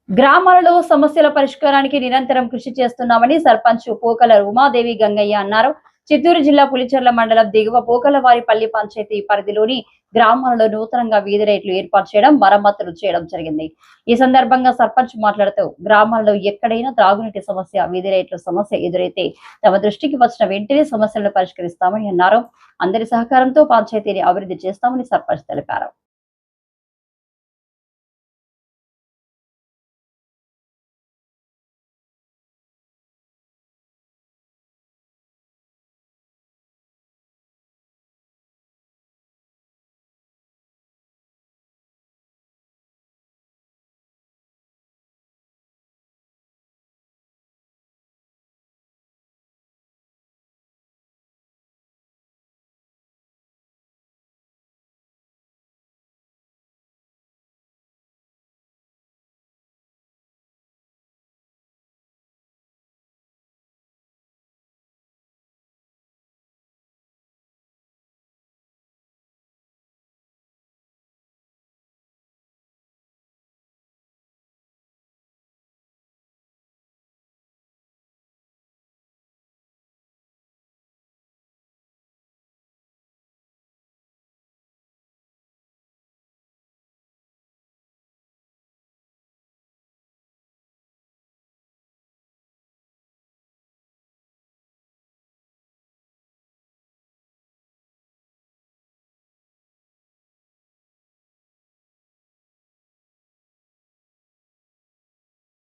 గ్రామాలలో సమస్యల పరిష్కారానికి నిరంతరం కృషి చేస్తున్నామని సర్పంచ్ పోకల ఉమాదేవి గంగయ్య అన్నారు. చిత్తూరు జిల్లా పులిచెర్ల మండలం దిగువ పోకలవారిపల్లి పంచాయతీ పరిధిలోని గ్రామాలలో నూతనంగా వీధి లైట్లు ఏర్పాటు చేయడం, మరమ్మతులు చేయడం జరిగింది. ఈ సందర్భంగా సర్పంచ్ మాట్లాడుతూ గ్రామాల్లో ఎక్కడైనా త్రాగునీటి సమస్య, వీధి లైట్ల సమస్య ఎదురైతే తమ దృష్టికి వచ్చిన వెంటనే సమస్యలను పరిష్కరిస్తామని అన్నారు. అందరి సహకారంతో పంచాయతీని అభివృద్ధి చేస్తామని సర్పంచ్ తెలిపారు.